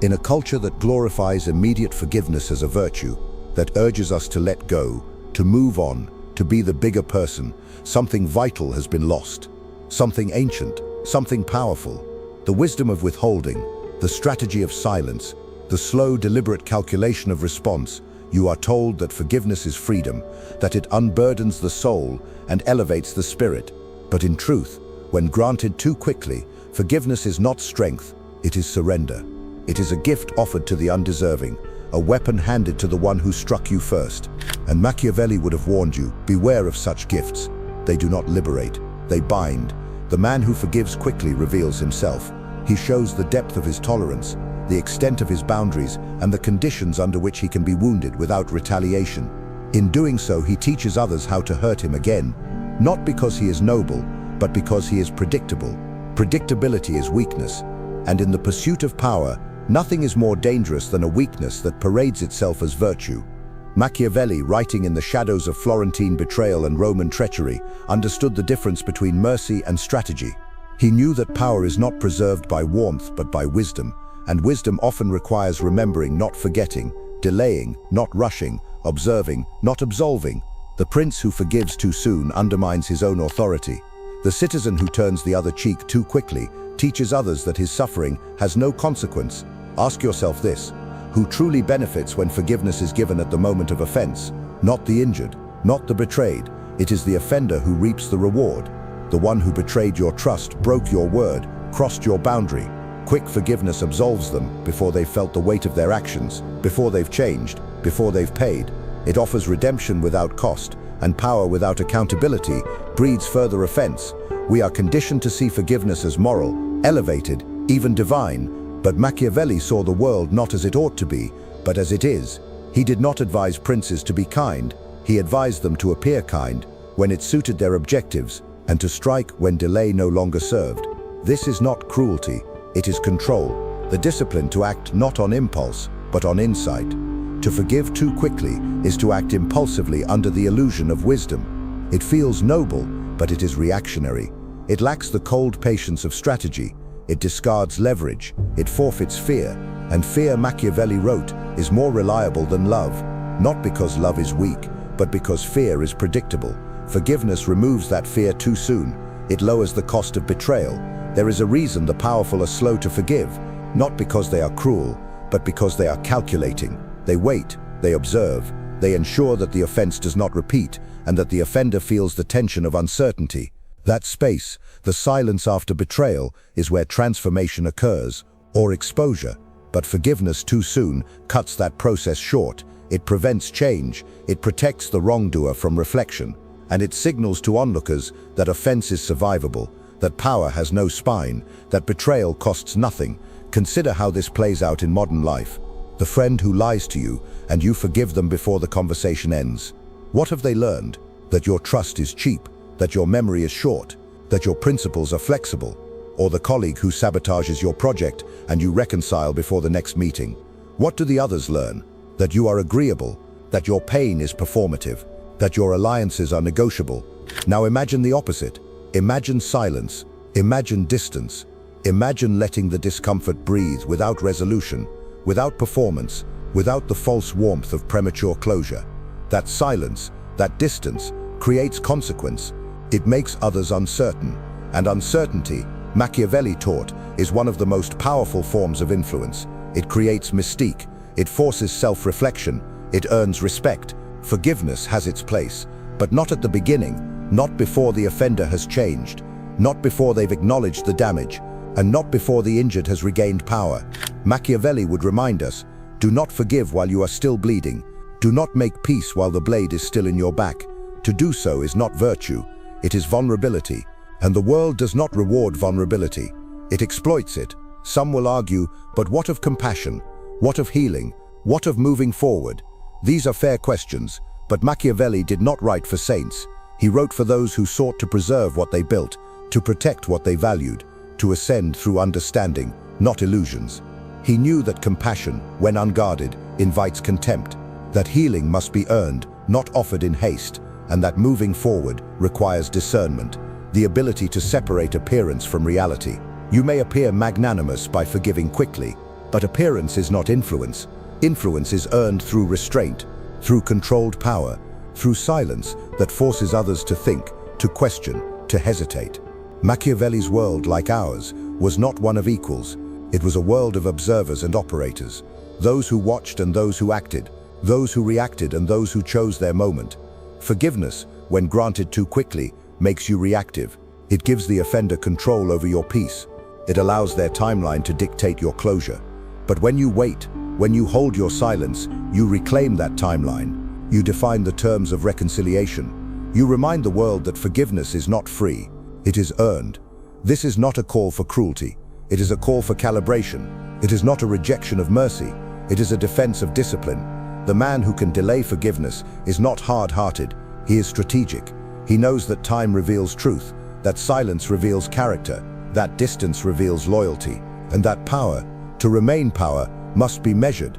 In a culture that glorifies immediate forgiveness as a virtue, that urges us to let go, to move on, to be the bigger person, something vital has been lost. Something ancient, something powerful. The wisdom of withholding, the strategy of silence, the slow, deliberate calculation of response. You are told that forgiveness is freedom, that it unburdens the soul and elevates the spirit. But in truth, when granted too quickly, forgiveness is not strength, it is surrender. It is a gift offered to the undeserving, a weapon handed to the one who struck you first. And Machiavelli would have warned you, beware of such gifts. They do not liberate, they bind. The man who forgives quickly reveals himself. He shows the depth of his tolerance, the extent of his boundaries, and the conditions under which he can be wounded without retaliation. In doing so, he teaches others how to hurt him again, not because he is noble, but because he is predictable. Predictability is weakness, and in the pursuit of power, nothing is more dangerous than a weakness that parades itself as virtue. Machiavelli, writing in the shadows of Florentine betrayal and Roman treachery, understood the difference between mercy and strategy. He knew that power is not preserved by warmth but by wisdom, and wisdom often requires remembering, not forgetting, delaying, not rushing, observing, not absolving. The prince who forgives too soon undermines his own authority. The citizen who turns the other cheek too quickly teaches others that his suffering has no consequence. Ask yourself this: who truly benefits when forgiveness is given at the moment of offense? Not the injured, not the betrayed. It is the offender who reaps the reward. The one who betrayed your trust, broke your word, crossed your boundary. Quick forgiveness absolves them before they've felt the weight of their actions, before they've changed, before they've paid. It offers redemption without cost, and power without accountability breeds further offense. We are conditioned to see forgiveness as moral, elevated, even divine, but Machiavelli saw the world not as it ought to be, but as it is. He did not advise princes to be kind, he advised them to appear kind when it suited their objectives, and to strike when delay no longer served. This is not cruelty, it is control, the discipline to act not on impulse, but on insight. To forgive too quickly is to act impulsively under the illusion of wisdom. It feels noble, but it is reactionary. It lacks the cold patience of strategy. It discards leverage. It forfeits fear. And fear, Machiavelli wrote, is more reliable than love. Not because love is weak, but because fear is predictable. Forgiveness removes that fear too soon. It lowers the cost of betrayal. There is a reason the powerful are slow to forgive, not because they are cruel, but because they are calculating. They wait, they observe, they ensure that the offense does not repeat, and that the offender feels the tension of uncertainty. That space, the silence after betrayal, is where transformation occurs, or exposure. But forgiveness too soon cuts that process short. It prevents change, it protects the wrongdoer from reflection, and it signals to onlookers that offense is survivable, that power has no spine, that betrayal costs nothing. Consider how this plays out in modern life. The friend who lies to you, and you forgive them before the conversation ends. What have they learned? That your trust is cheap, that your memory is short, that your principles are flexible. Or the colleague who sabotages your project and you reconcile before the next meeting. What do the others learn? That you are agreeable, that your pain is performative, that your alliances are negotiable. Now imagine the opposite. Imagine silence, imagine distance, imagine letting the discomfort breathe without resolution, without performance, without the false warmth of premature closure. That silence, that distance, creates consequence. It makes others uncertain, and uncertainty, Machiavelli taught, is one of the most powerful forms of influence. It creates mystique, it forces self-reflection, it earns respect. Forgiveness has its place, but not at the beginning, not before the offender has changed, not before they've acknowledged the damage, and not before the injured has regained power. Machiavelli would remind us, do not forgive while you are still bleeding. Do not make peace while the blade is still in your back. To do so is not virtue, it is vulnerability. And the world does not reward vulnerability. It exploits it. Some will argue, but what of compassion? What of healing? What of moving forward? These are fair questions, but Machiavelli did not write for saints. He wrote for those who sought to preserve what they built, to protect what they valued, to ascend through understanding, not illusions. He knew that compassion, when unguarded, invites contempt, that healing must be earned, not offered in haste, and that moving forward requires discernment, the ability to separate appearance from reality. You may appear magnanimous by forgiving quickly, But appearance is not influence. Influence is earned through restraint, through controlled power, through silence that forces others to think, to question, to hesitate. Machiavelli's world, like ours, was not one of equals. It was a world of observers and operators, those who watched and those who acted, those who reacted and those who chose their moment. Forgiveness, when granted too quickly, makes you reactive. It gives the offender control over your peace. It allows their timeline to dictate your closure. But when you wait, when you hold your silence, you reclaim that timeline. You define the terms of reconciliation. You remind the world that forgiveness is not free. It is earned. This is not a call for cruelty. It is a call for calibration. It is not a rejection of mercy. It is a defense of discipline. The man who can delay forgiveness is not hard-hearted. He is strategic. He knows that time reveals truth, that silence reveals character, that distance reveals loyalty, and that power, to remain power, must be measured.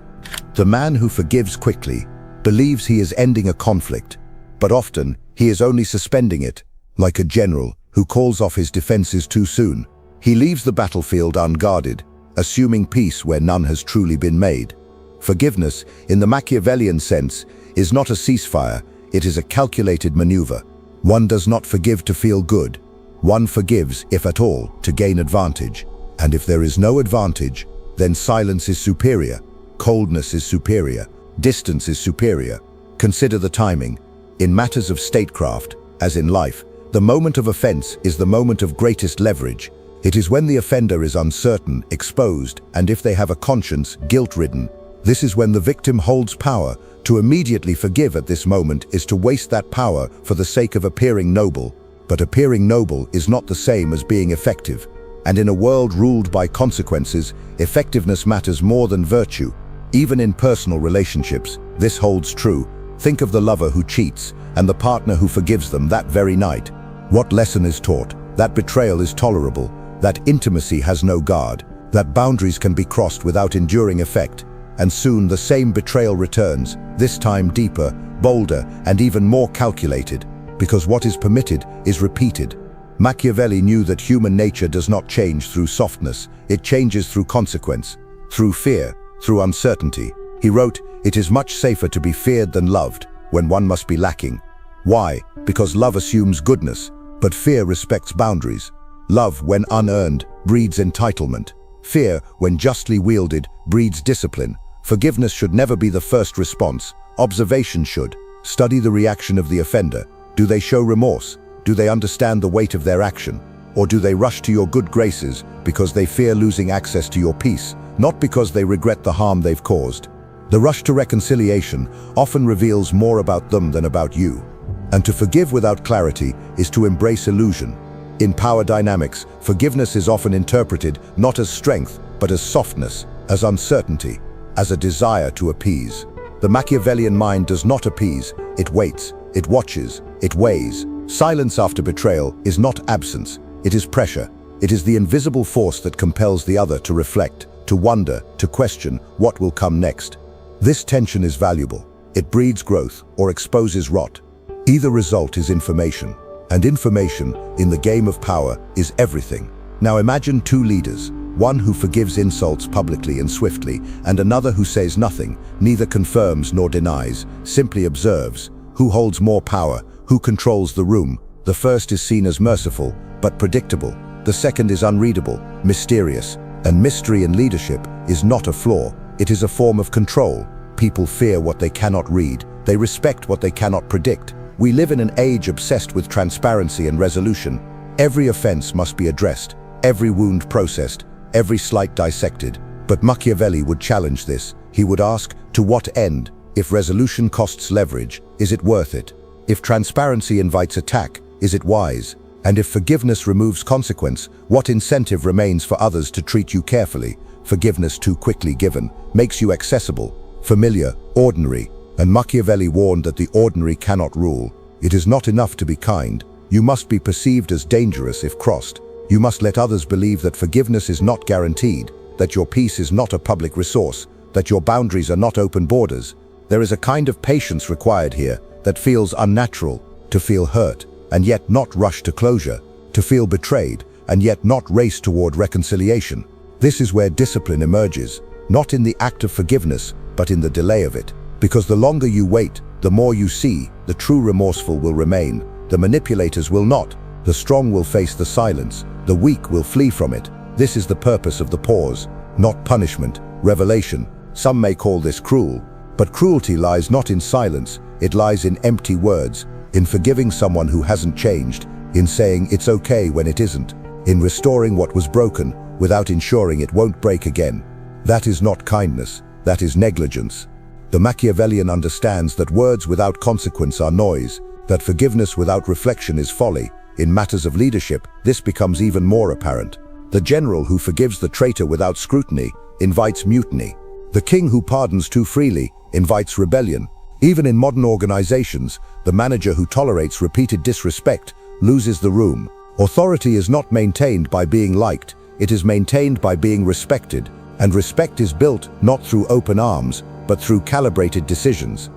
The man who forgives quickly believes he is ending a conflict, but often he is only suspending it, like a general who calls off his defenses too soon. He leaves the battlefield unguarded, assuming peace where none has truly been made. Forgiveness, in the Machiavellian sense, is not a ceasefire, it is a calculated maneuver. One does not forgive to feel good. One forgives, if at all, to gain advantage. And if there is no advantage, then silence is superior, coldness is superior, distance is superior. Consider the timing. In matters of statecraft, as in life, the moment of offense is the moment of greatest leverage. It is when the offender is uncertain, exposed, and if they have a conscience, guilt-ridden. This is when the victim holds power. To immediately forgive at this moment is to waste that power for the sake of appearing noble. But appearing noble is not the same as being effective. And in a world ruled by consequences, effectiveness matters more than virtue. Even in personal relationships, this holds true. Think of the lover who cheats and the partner who forgives them that very night. What lesson is taught? That betrayal is tolerable, that intimacy has no guard, that boundaries can be crossed without enduring effect. And soon the same betrayal returns, this time deeper, bolder, and even more calculated, because what is permitted is repeated. Machiavelli knew that human nature does not change through softness, it changes through consequence, through fear, through uncertainty. He wrote, "It is much safer to be feared than loved, when one must be lacking." Why? Because love assumes goodness, but fear respects boundaries. Love, when unearned, breeds entitlement. Fear, when justly wielded, breeds discipline. Forgiveness should never be the first response. Observation should. Study the reaction of the offender. Do they show remorse? Do they understand the weight of their action? Or do they rush to your good graces because they fear losing access to your peace, not because they regret the harm they've caused? The rush to reconciliation often reveals more about them than about you. And to forgive without clarity is to embrace illusion. In power dynamics, forgiveness is often interpreted not as strength, but as softness, as uncertainty, as a desire to appease. The Machiavellian mind does not appease, it waits, it watches, it weighs. Silence after betrayal is not absence, it is pressure. It is the invisible force that compels the other to reflect, to wonder, to question what will come next. This tension is valuable. It breeds growth or exposes rot. Either result is information, and information, in the game of power, is everything. Now imagine two leaders, one who forgives insults publicly and swiftly, and another who says nothing, neither confirms nor denies, simply observes. Who holds more power? Who controls the room? The first is seen as merciful, but predictable. The second is unreadable, mysterious. And mystery in leadership is not a flaw, it is a form of control. People fear what they cannot read, they respect what they cannot predict. We live in an age obsessed with transparency and resolution. Every offense must be addressed, every wound processed, every slight dissected. But Machiavelli would challenge this. He would ask, to what end? If resolution costs leverage, is it worth it? If transparency invites attack, is it wise? And if forgiveness removes consequence, what incentive remains for others to treat you carefully? Forgiveness too quickly given makes you accessible, familiar, ordinary. And Machiavelli warned that the ordinary cannot rule. It is not enough to be kind. You must be perceived as dangerous if crossed. You must let others believe that forgiveness is not guaranteed, that your peace is not a public resource, that your boundaries are not open borders. There is a kind of patience required here that feels unnatural, to feel hurt and yet not rush to closure, to feel betrayed and yet not race toward reconciliation. This is where discipline emerges, not in the act of forgiveness, but in the delay of it. Because the longer you wait, the more you see, the true remorseful will remain. The manipulators will not. The strong will face the silence. The weak will flee from it. This is the purpose of the pause, not punishment, revelation. Some may call this cruel, but cruelty lies not in silence, it lies in empty words, in forgiving someone who hasn't changed, in saying it's okay when it isn't, in restoring what was broken without ensuring it won't break again. That is not kindness, that is negligence. The Machiavellian understands that words without consequence are noise, that forgiveness without reflection is folly. In matters of leadership, this becomes even more apparent. The general who forgives the traitor without scrutiny invites mutiny. The king who pardons too freely invites rebellion. Even in modern organizations, the manager who tolerates repeated disrespect loses the room. Authority is not maintained by being liked, it is maintained by being respected, and respect is built not through open arms, but through calibrated decisions.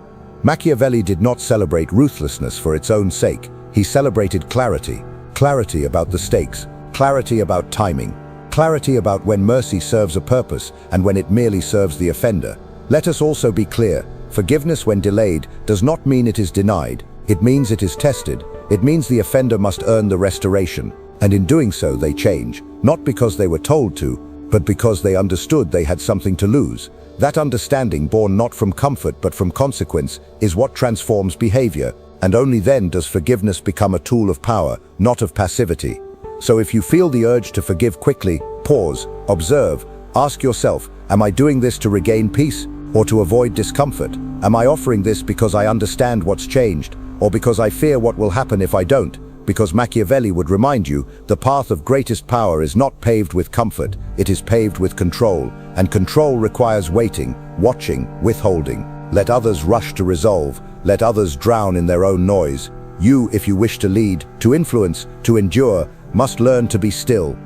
Machiavelli did not celebrate ruthlessness for its own sake, he celebrated clarity. Clarity about the stakes, clarity about timing, clarity about when mercy serves a purpose and when it merely serves the offender. Let us also be clear, forgiveness when delayed does not mean it is denied, it means it is tested, it means the offender must earn the restoration, and in doing so they change, not because they were told to, but because they understood they had something to lose. That understanding, born not from comfort but from consequence, is what transforms behavior, and only then does forgiveness become a tool of power, not of passivity. So if you feel the urge to forgive quickly, pause, observe, ask yourself, am I doing this to regain peace or to avoid discomfort? Am I offering this because I understand what's changed, or because I fear what will happen if I don't? Because Machiavelli would remind you, the path of greatest power is not paved with comfort, it is paved with control, and control requires waiting, watching, withholding. Let others rush to resolve, let others drown in their own noise. You, if you wish to lead, to influence, to endure, must learn to be still.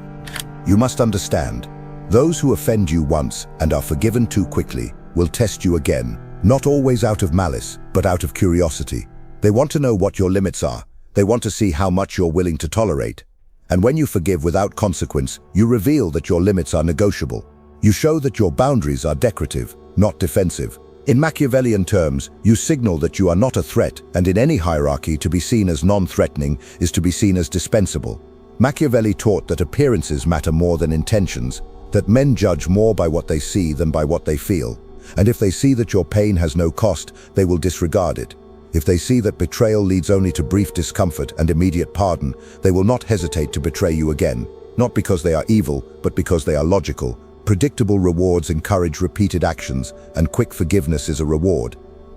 You must understand, those who offend you once and are forgiven too quickly will test you again, not always out of malice, but out of curiosity. They want to know what your limits are. They want to see how much you're willing to tolerate. And when you forgive without consequence, you reveal that your limits are negotiable. You show that your boundaries are decorative, not defensive. In Machiavellian terms, you signal that you are not a threat, and in any hierarchy, to be seen as non-threatening is to be seen as dispensable. Machiavelli taught that appearances matter more than intentions, that men judge more by what they see than by what they feel. And if they see that your pain has no cost, they will disregard it. If they see that betrayal leads only to brief discomfort and immediate pardon, they will not hesitate to betray you again, not because they are evil, but because they are logical. Predictable rewards encourage repeated actions, and quick forgiveness is a reward.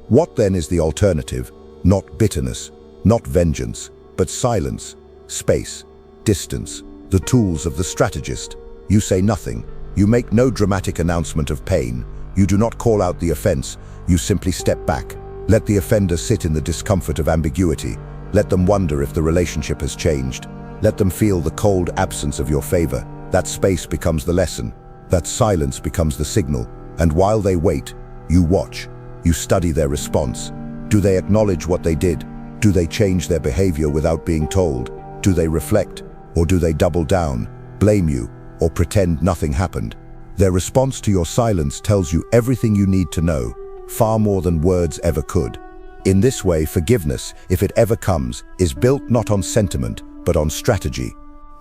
What then is the alternative? Not bitterness, not vengeance, but silence, space, distance, the tools of the strategist. You say nothing. You make no dramatic announcement of pain. You do not call out the offense. You simply step back. Let the offender sit in the discomfort of ambiguity. Let them wonder if the relationship has changed. Let them feel the cold absence of your favor. That space becomes the lesson. That silence becomes the signal. And while they wait, you watch. You study their response. Do they acknowledge what they did? Do they change their behavior without being told? Do they reflect? Or do they double down, blame you, or pretend nothing happened? Their response to your silence tells you everything you need to know, far more than words ever could. In this way, forgiveness, if it ever comes, is built not on sentiment, but on strategy.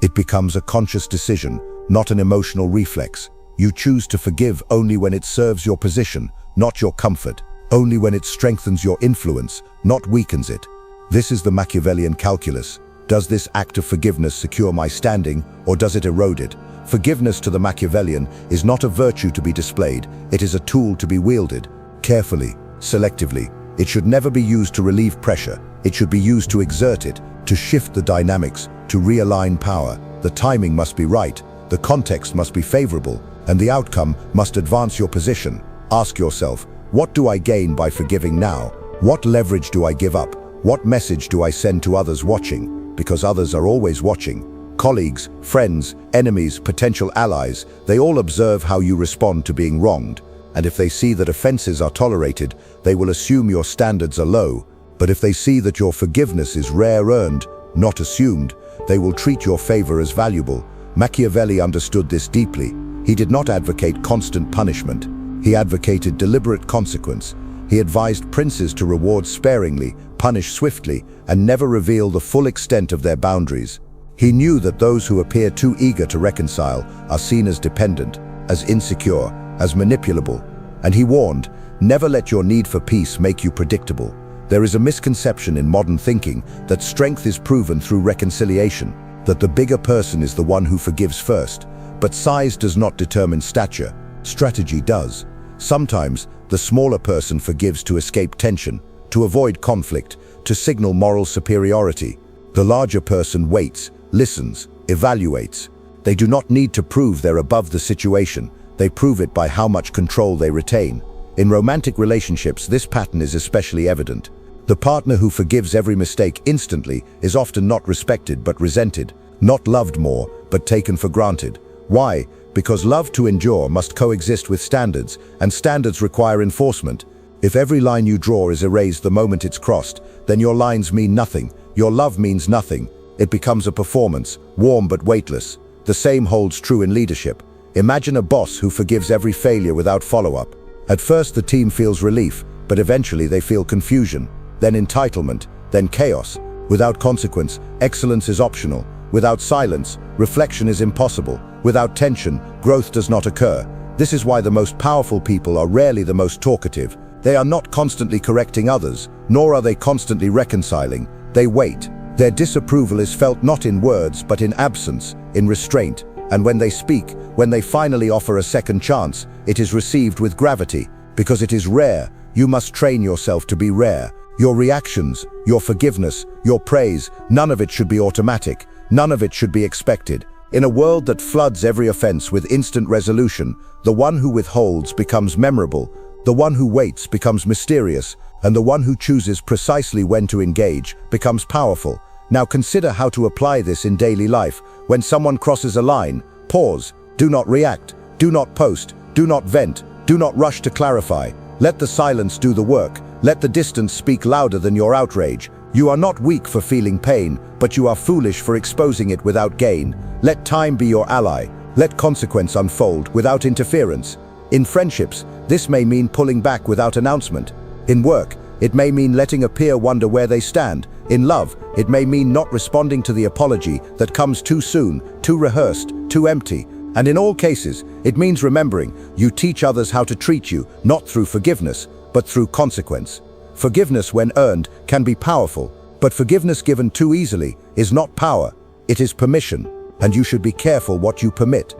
It becomes a conscious decision, not an emotional reflex. You choose to forgive only when it serves your position, not your comfort, only when it strengthens your influence, not weakens it. This is the Machiavellian calculus. Does this act of forgiveness secure my standing, or does it erode it? Forgiveness to the Machiavellian is not a virtue to be displayed, it is a tool to be wielded. Carefully, selectively. It should never be used to relieve pressure. It should be used to exert it, to shift the dynamics, to realign power. The timing must be right, the context must be favorable, and the outcome must advance your position. Ask yourself, what do I gain by forgiving now? What leverage do I give up? What message do I send to others watching? Because others are always watching. Colleagues, friends, enemies, potential allies, they all observe how you respond to being wronged. And if they see that offenses are tolerated, they will assume your standards are low. But if they see that your forgiveness is rare-earned, not assumed, they will treat your favor as valuable. Machiavelli understood this deeply. He did not advocate constant punishment. He advocated deliberate consequence. He advised princes to reward sparingly, punish swiftly, and never reveal the full extent of their boundaries. He knew that those who appear too eager to reconcile are seen as dependent, as insecure, as manipulable. And he warned, never let your need for peace make you predictable. There is a misconception in modern thinking that strength is proven through reconciliation, that the bigger person is the one who forgives first. But size does not determine stature, strategy does. Sometimes, the smaller person forgives to escape tension, to avoid conflict, to signal moral superiority. The larger person waits, listens, evaluates. They do not need to prove they're above the situation. They prove it by how much control they retain. In romantic relationships, this pattern is especially evident. The partner who forgives every mistake instantly is often not respected but resented, not loved more but taken for granted. Why? Because love to endure must coexist with standards, and standards require enforcement. If every line you draw is erased the moment it's crossed, then your lines mean nothing, your love means nothing. It becomes a performance, warm but weightless. The same holds true in leadership. Imagine a boss who forgives every failure without follow-up. At first the team feels relief, but eventually they feel confusion, then entitlement, then chaos. Without consequence, excellence is optional. Without silence, reflection is impossible. Without tension, growth does not occur. This is why the most powerful people are rarely the most talkative. They are not constantly correcting others, nor are they constantly reconciling. They wait. Their disapproval is felt not in words, but in absence, in restraint. And when they speak, when they finally offer a second chance, it is received with gravity. Because it is rare, you must train yourself to be rare. Your reactions, your forgiveness, your praise, none of it should be automatic. None of it should be expected. In a world that floods every offense with instant resolution, the one who withholds becomes memorable, the one who waits becomes mysterious, and the one who chooses precisely when to engage becomes powerful. Now consider how to apply this in daily life. When someone crosses a line, pause. Do not react. Do not post. Do not vent. Do not rush to clarify. Let the silence do the work. Let the distance speak louder than your outrage. You are not weak for feeling pain, but you are foolish for exposing it without gain. Let time be your ally. Let consequence unfold without interference. In friendships, this may mean pulling back without announcement. In work, it may mean letting a peer wonder where they stand. In love, it may mean not responding to the apology that comes too soon, too rehearsed, too empty. And in all cases, it means remembering you teach others how to treat you, not through forgiveness, but through consequence. Forgiveness, when earned, can be powerful, but forgiveness given too easily is not power, it is permission, and you should be careful what you permit.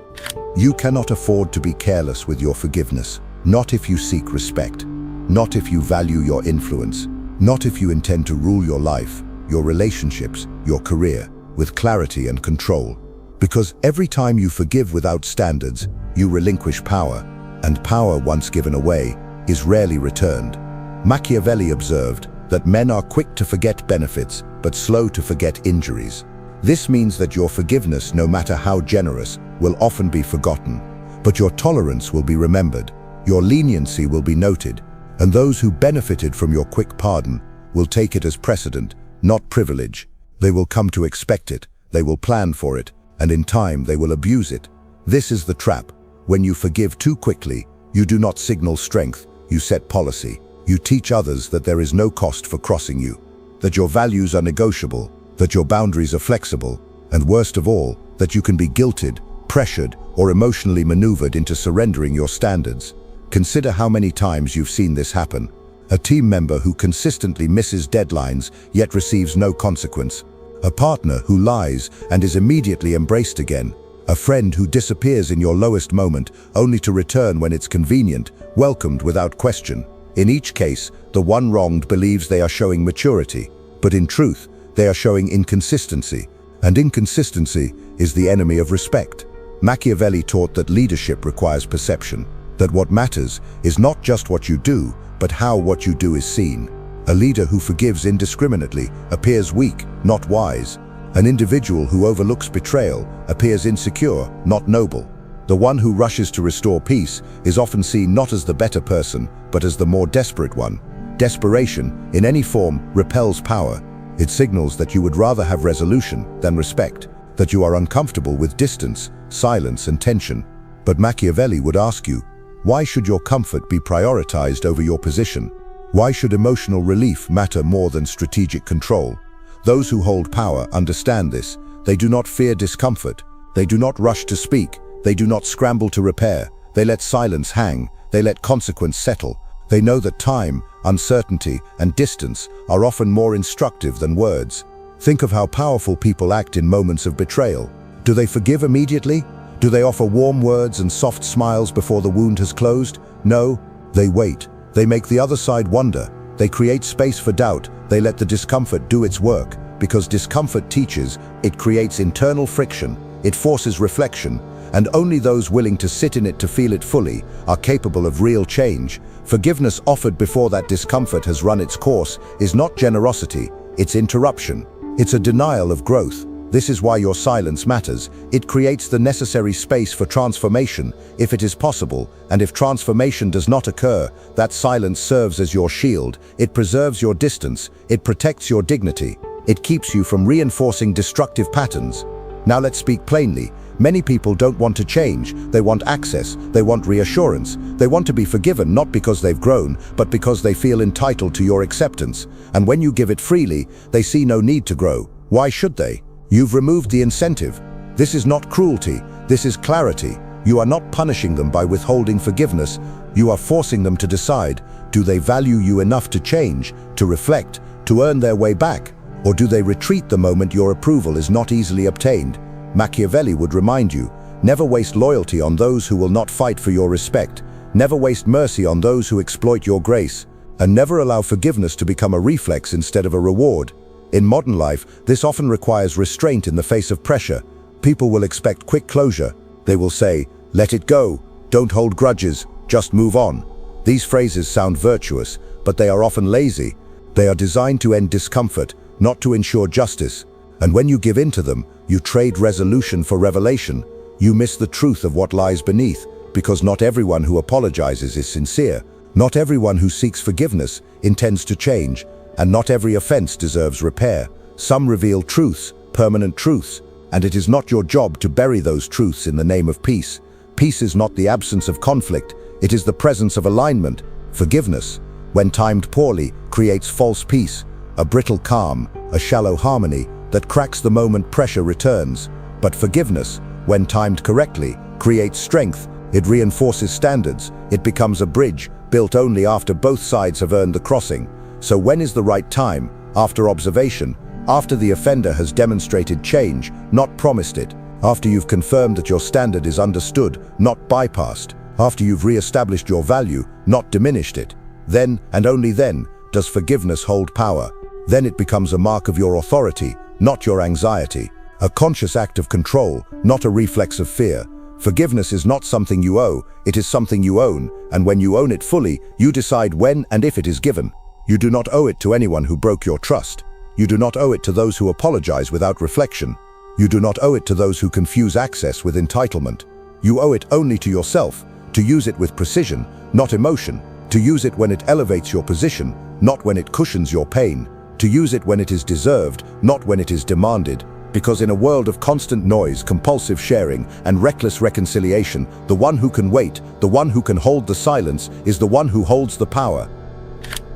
You cannot afford to be careless with your forgiveness, not if you seek respect, not if you value your influence, not if you intend to rule your life, your relationships, your career, with clarity and control. Because every time you forgive without standards, you relinquish power, and power once given away is rarely returned. Machiavelli observed that men are quick to forget benefits, but slow to forget injuries. This means that your forgiveness, no matter how generous, will often be forgotten, but your tolerance will be remembered, your leniency will be noted, and those who benefited from your quick pardon will take it as precedent, not privilege. They will come to expect it, they will plan for it, and in time they will abuse it. This is the trap. When you forgive too quickly, you do not signal strength, you set policy. You teach others that there is no cost for crossing you, that your values are negotiable, that your boundaries are flexible, and worst of all, that you can be guilted, pressured, or emotionally maneuvered into surrendering your standards. Consider how many times you've seen this happen. A team member who consistently misses deadlines yet receives no consequence. A partner who lies and is immediately embraced again. A friend who disappears in your lowest moment only to return when it's convenient, welcomed without question. In each case, the one wronged believes they are showing maturity, but in truth, they are showing inconsistency, and inconsistency is the enemy of respect. Machiavelli taught that leadership requires perception, that what matters is not just what you do, but how what you do is seen. A leader who forgives indiscriminately appears weak, not wise. An individual who overlooks betrayal appears insecure, not noble. The one who rushes to restore peace is often seen not as the better person, but as the more desperate one. Desperation, in any form, repels power. It signals that you would rather have resolution than respect, that you are uncomfortable with distance, silence, and tension. But Machiavelli would ask you, why should your comfort be prioritized over your position? Why should emotional relief matter more than strategic control? Those who hold power understand this. They do not fear discomfort. They do not rush to speak. They do not scramble to repair. They let silence hang. They let consequence settle. They know that time, uncertainty, and distance are often more instructive than words. Think of how powerful people act in moments of betrayal. Do they forgive immediately? Do they offer warm words and soft smiles before the wound has closed? No, they wait. They make the other side wonder. They create space for doubt. They let the discomfort do its work. Because discomfort teaches, it creates internal friction. It forces reflection. And only those willing to sit in it to feel it fully are capable of real change. Forgiveness offered before that discomfort has run its course is not generosity, it's interruption. It's a denial of growth. This is why your silence matters. It creates the necessary space for transformation, if it is possible, and if transformation does not occur, that silence serves as your shield. It preserves your distance, it protects your dignity, it keeps you from reinforcing destructive patterns. Now let's speak plainly. Many people don't want to change. They want access, they want reassurance. They want to be forgiven not because they've grown, but because they feel entitled to your acceptance. And when you give it freely, they see no need to grow. Why should they? You've removed the incentive. This is not cruelty, this is clarity. You are not punishing them by withholding forgiveness. You are forcing them to decide, do they value you enough to change, to reflect, to earn their way back? Or do they retreat the moment your approval is not easily obtained? Machiavelli would remind you, never waste loyalty on those who will not fight for your respect. Never waste mercy on those who exploit your grace. And never allow forgiveness to become a reflex instead of a reward. In modern life, this often requires restraint in the face of pressure. People will expect quick closure. They will say, let it go, don't hold grudges, just move on. These phrases sound virtuous, but they are often lazy. They are designed to end discomfort, not to ensure justice. And when you give in to them, you trade resolution for revelation. You miss the truth of what lies beneath, because not everyone who apologizes is sincere. Not everyone who seeks forgiveness intends to change. And not every offense deserves repair. Some reveal truths, permanent truths, and it is not your job to bury those truths in the name of peace. Peace is not the absence of conflict, it is the presence of alignment. Forgiveness, when timed poorly, creates false peace, a brittle calm, a shallow harmony that cracks the moment pressure returns. But forgiveness, when timed correctly, creates strength. It reinforces standards. It becomes a bridge, built only after both sides have earned the crossing. So when is the right time? After observation, after the offender has demonstrated change, not promised it, after you've confirmed that your standard is understood, not bypassed, after you've re-established your value, not diminished it. Then, and only then, does forgiveness hold power. Then it becomes a mark of your authority, not your anxiety, a conscious act of control, not a reflex of fear. Forgiveness is not something you owe, it is something you own, and when you own it fully, you decide when and if it is given. You do not owe it to anyone who broke your trust. You do not owe it to those who apologize without reflection. You do not owe it to those who confuse access with entitlement. You owe it only to yourself, to use it with precision, not emotion, to use it when it elevates your position, not when it cushions your pain, to use it when it is deserved, not when it is demanded. Because in a world of constant noise, compulsive sharing, and reckless reconciliation, the one who can wait, the one who can hold the silence, is the one who holds the power.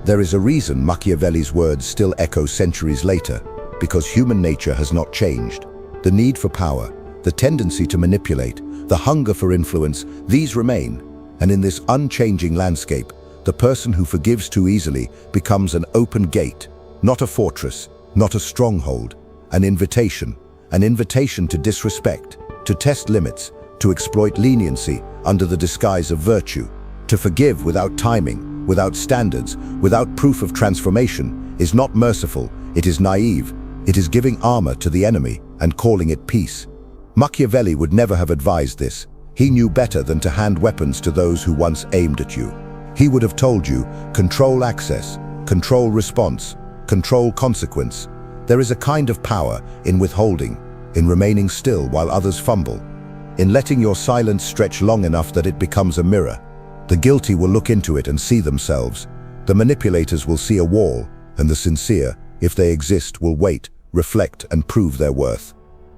There is a reason Machiavelli's words still echo centuries later, because human nature has not changed. The need for power, the tendency to manipulate, the hunger for influence, these remain. And in this unchanging landscape, the person who forgives too easily becomes an open gate, not a fortress, not a stronghold, an invitation to disrespect, to test limits, to exploit leniency under the disguise of virtue. To forgive without timing, without standards, without proof of transformation, is not merciful, it is naive. It is giving armor to the enemy and calling it peace. Machiavelli would never have advised this. He knew better than to hand weapons to those who once aimed at you. He would have told you, control access, control response, control consequence. There is a kind of power in withholding, in remaining still while others fumble, in letting your silence stretch long enough that it becomes a mirror. The guilty will look into it and see themselves. The manipulators will see a wall, and the sincere, if they exist, will wait, reflect, and prove their worth.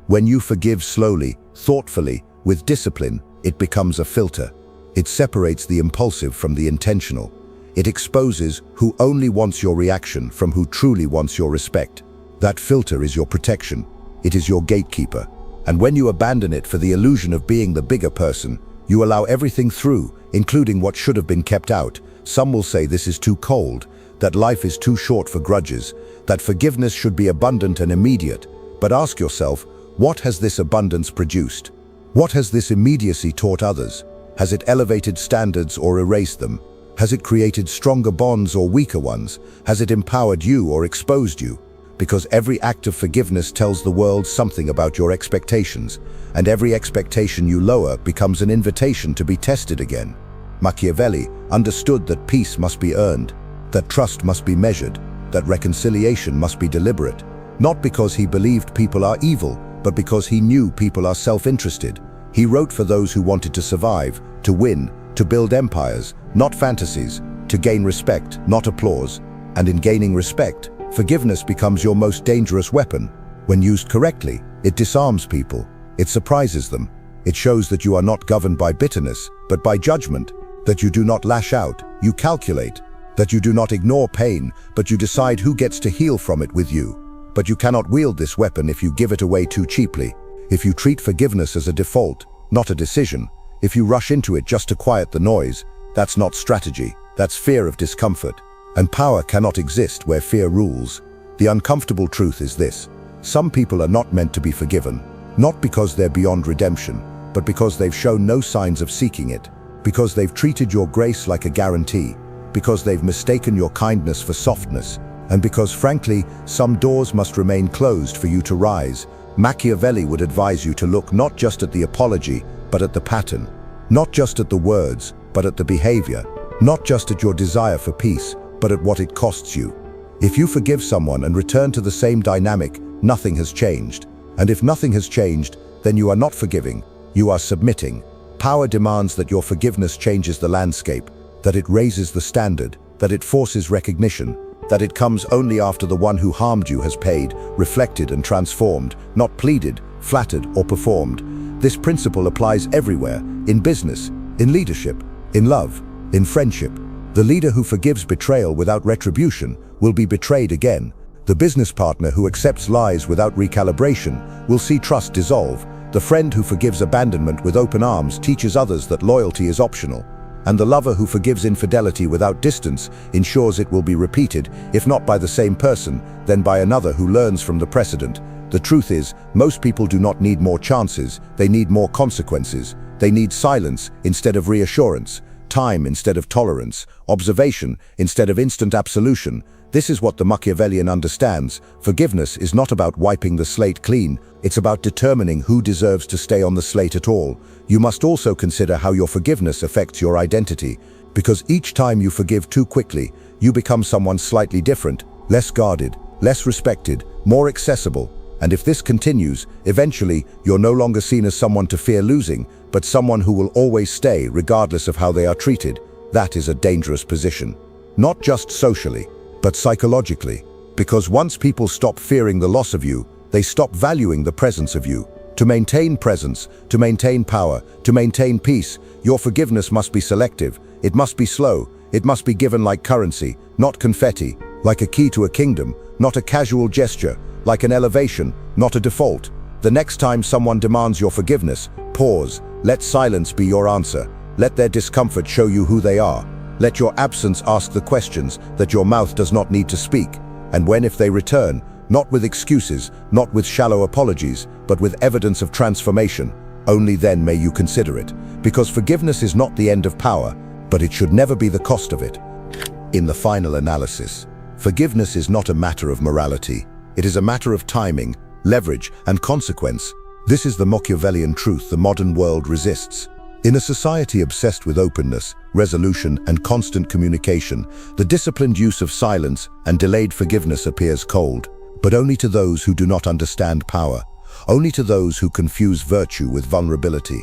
When you forgive slowly, thoughtfully, with discipline, It becomes a filter. It separates the impulsive from the intentional. It exposes who only wants your reaction from who truly wants your respect. That filter is your protection. It is your gatekeeper. And when you abandon it for the illusion of being the bigger person, you allow everything through, including what should have been kept out. Some will say this is too cold, that life is too short for grudges, that forgiveness should be abundant and immediate. But ask yourself, what has this abundance produced? What has this immediacy taught others? Has it elevated standards or erased them? Has it created stronger bonds or weaker ones? Has it empowered you or exposed you? Because every act of forgiveness tells the world something about your expectations, and every expectation you lower becomes an invitation to be tested again. Machiavelli understood that peace must be earned, that trust must be measured, that reconciliation must be deliberate, not because he believed people are evil, but because he knew people are self-interested. He wrote for those who wanted to survive, to win, to build empires, not fantasies, to gain respect, not applause. And in gaining respect, forgiveness becomes your most dangerous weapon. When used correctly, it disarms people. It surprises them. It shows that you are not governed by bitterness, but by judgment, that you do not lash out, you calculate, that you do not ignore pain, but you decide who gets to heal from it with you. But you cannot wield this weapon if you give it away too cheaply. If you treat forgiveness as a default, not a decision, if you rush into it just to quiet the noise, that's not strategy, that's fear of discomfort. And power cannot exist where fear rules. The uncomfortable truth is this: some people are not meant to be forgiven, not because they're beyond redemption, but because they've shown no signs of seeking it, because they've treated your grace like a guarantee, because they've mistaken your kindness for softness, and because, frankly, some doors must remain closed for you to rise. Machiavelli would advise you to look not just at the apology, but at the pattern, not just at the words, but at the behavior, not just at your desire for peace, but at what it costs you. If you forgive someone and return to the same dynamic, nothing has changed. And if nothing has changed, then you are not forgiving, you are submitting. Power demands that your forgiveness changes the landscape, that it raises the standard, that it forces recognition, that it comes only after the one who harmed you has paid, reflected and transformed, not pleaded, flattered or performed. This principle applies everywhere, in business, in leadership, in love, in friendship. The leader who forgives betrayal without retribution will be betrayed again. The business partner who accepts lies without recalibration will see trust dissolve. The friend who forgives abandonment with open arms teaches others that loyalty is optional. And the lover who forgives infidelity without distance ensures it will be repeated, if not by the same person, then by another who learns from the precedent. The truth is, most people do not need more chances, they need more consequences. They need silence instead of reassurance, time instead of tolerance, observation instead of instant absolution. This is what the Machiavellian understands. Forgiveness is not about wiping the slate clean, it's about determining who deserves to stay on the slate at all. You must also consider how your forgiveness affects your identity, because each time you forgive too quickly, you become someone slightly different, less guarded, less respected, more accessible. And if this continues, eventually you're no longer seen as someone to fear losing, but someone who will always stay regardless of how they are treated. That is a dangerous position. Not just socially, but psychologically. Because once people stop fearing the loss of you, they stop valuing the presence of you. To maintain presence, to maintain power, to maintain peace, your forgiveness must be selective. It must be slow. It must be given like currency, not confetti, like a key to a kingdom, not a casual gesture, like an elevation, not a default. The next time someone demands your forgiveness, pause. Let silence be your answer. Let their discomfort show you who they are. Let your absence ask the questions that your mouth does not need to speak. And when, if they return, not with excuses, not with shallow apologies, but with evidence of transformation, only then may you consider it. Because forgiveness is not the end of power, but it should never be the cost of it. In the final analysis, forgiveness is not a matter of morality. It is a matter of timing, leverage, and consequence. This is the Machiavellian truth the modern world resists. In a society obsessed with openness, resolution, and constant communication, the disciplined use of silence and delayed forgiveness appears cold, but only to those who do not understand power, only to those who confuse virtue with vulnerability.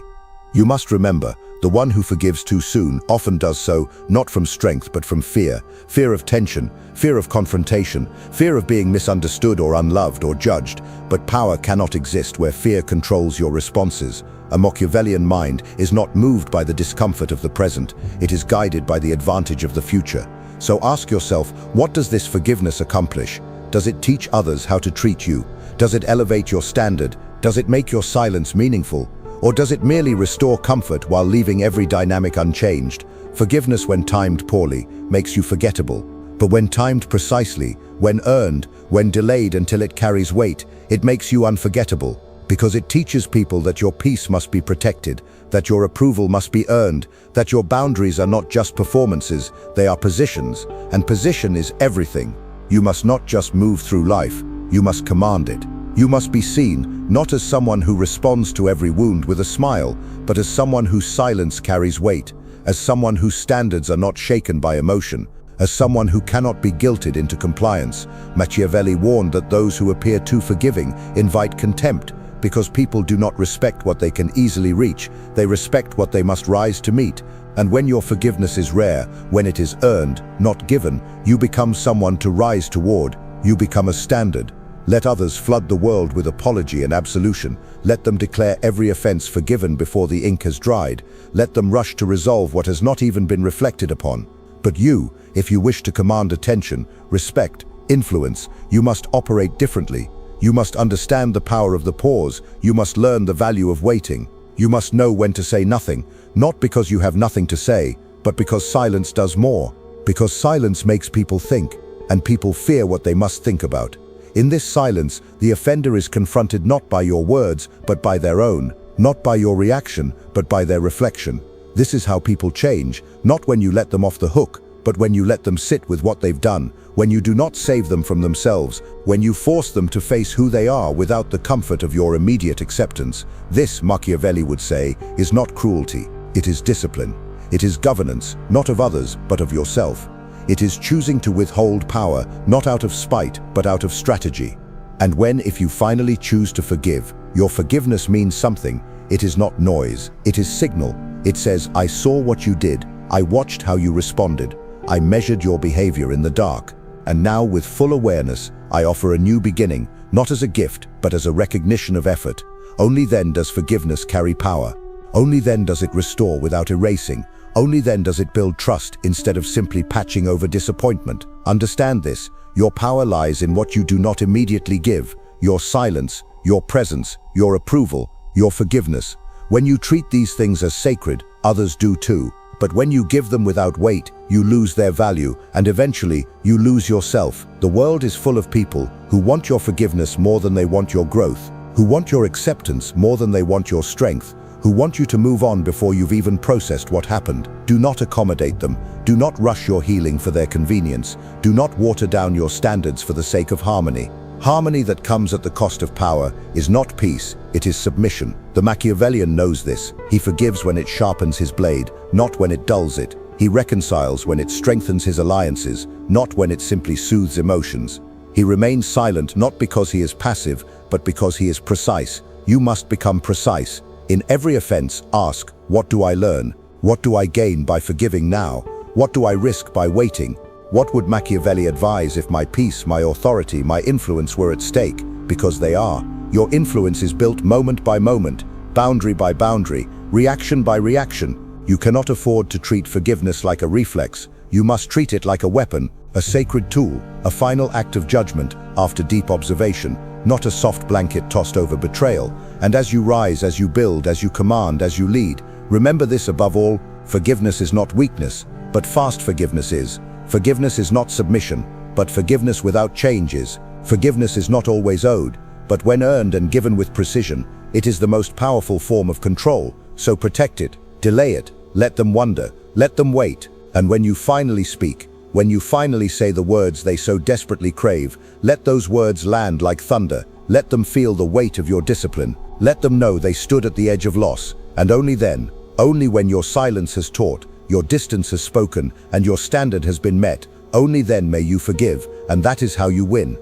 You must remember, The one who forgives too soon often does so not from strength but from fear. Fear of tension, fear of confrontation, fear of being misunderstood or unloved or judged. But power cannot exist where fear controls your responses. A Machiavellian mind is not moved by the discomfort of the present, it is guided by the advantage of the future. So ask yourself, what does this forgiveness accomplish? Does it teach others how to treat you? Does it elevate your standard? Does it make your silence meaningful? Or does it merely restore comfort while leaving every dynamic unchanged? Forgiveness, when timed poorly, makes you forgettable. But when timed precisely, when earned, when delayed until it carries weight, it makes you unforgettable. Because it teaches people that your peace must be protected, that your approval must be earned, that your boundaries are not just performances, they are positions, and position is everything. You must not just move through life, you must command it. You must be seen, not as someone who responds to every wound with a smile, but as someone whose silence carries weight, as someone whose standards are not shaken by emotion, as someone who cannot be guilted into compliance. Machiavelli warned that those who appear too forgiving invite contempt, because people do not respect what they can easily reach, they respect what they must rise to meet. And when your forgiveness is rare, when it is earned, not given, you become someone to rise toward, you become a standard. Let others flood the world with apology and absolution. Let them declare every offense forgiven before the ink has dried. Let them rush to resolve what has not even been reflected upon. But you, if you wish to command attention, respect, influence, you must operate differently. You must understand the power of the pause. You must learn the value of waiting. You must know when to say nothing, not because you have nothing to say, but because silence does more. Because silence makes people think, and people fear what they must think about. In this silence, the offender is confronted not by your words, but by their own, not by your reaction, but by their reflection. This is how people change, not when you let them off the hook, but when you let them sit with what they've done, when you do not save them from themselves, when you force them to face who they are without the comfort of your immediate acceptance. This, Machiavelli would say, is not cruelty, it is discipline. It is governance, not of others, but of yourself. It is choosing to withhold power, not out of spite, but out of strategy. And when, if you finally choose to forgive, your forgiveness means something. It is not noise, it is signal. It says, I saw what you did, I watched how you responded, I measured your behavior in the dark. And now, with full awareness, I offer a new beginning, not as a gift, but as a recognition of effort. Only then does forgiveness carry power. Only then does it restore without erasing. Only then does it build trust instead of simply patching over disappointment. Understand this, your power lies in what you do not immediately give, your silence, your presence, your approval, your forgiveness. When you treat these things as sacred, others do too. But when you give them without weight, you lose their value, and eventually, you lose yourself. The world is full of people who want your forgiveness more than they want your growth, who want your acceptance more than they want your strength, who want you to move on before you've even processed what happened. Do not accommodate them. Do not rush your healing for their convenience. Do not water down your standards for the sake of harmony. Harmony that comes at the cost of power is not peace, it is submission. The Machiavellian knows this. He forgives when it sharpens his blade, not when it dulls it. He reconciles when it strengthens his alliances, not when it simply soothes emotions. He remains silent not because he is passive, but because he is precise. You must become precise. In every offense, ask, what do I learn? What do I gain by forgiving now? What do I risk by waiting? What would Machiavelli advise if my peace, my authority, my influence were at stake? Because they are. Your influence is built moment by moment, boundary by boundary, reaction by reaction. You cannot afford to treat forgiveness like a reflex. You must treat it like a weapon, a sacred tool, a final act of judgment after deep observation, not a soft blanket tossed over betrayal. And as you rise, as you build, as you command, as you lead, remember this above all, forgiveness is not weakness, but fast forgiveness is. Forgiveness is not submission, but forgiveness without change is. Forgiveness is not always owed, but when earned and given with precision, it is the most powerful form of control. So protect it, delay it, let them wonder, let them wait. And when you finally speak, when you finally say the words they so desperately crave, let those words land like thunder. Let them feel the weight of your discipline. Let them know they stood at the edge of loss. And only then, only when your silence has taught, your distance has spoken, and your standard has been met, only then may you forgive, and that is how you win.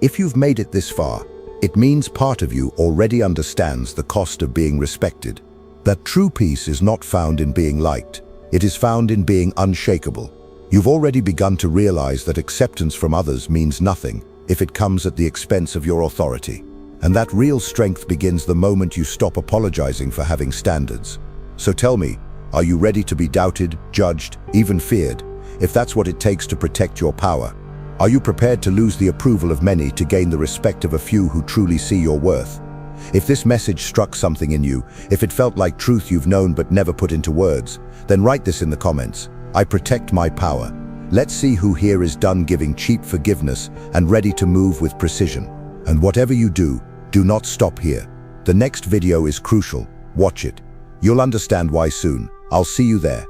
If you've made it this far, it means part of you already understands the cost of being respected. That true peace is not found in being liked. It is found in being unshakable. You've already begun to realize that acceptance from others means nothing if it comes at the expense of your authority. And that real strength begins the moment you stop apologizing for having standards. So tell me, are you ready to be doubted, judged, even feared, if that's what it takes to protect your power? Are you prepared to lose the approval of many to gain the respect of a few who truly see your worth? If this message struck something in you, if it felt like truth you've known but never put into words, then write this in the comments. I protect my power. Let's see who here is done giving cheap forgiveness and ready to move with precision. And whatever you do not stop here. The next video is crucial. Watch it. You'll understand why soon. I'll see you there.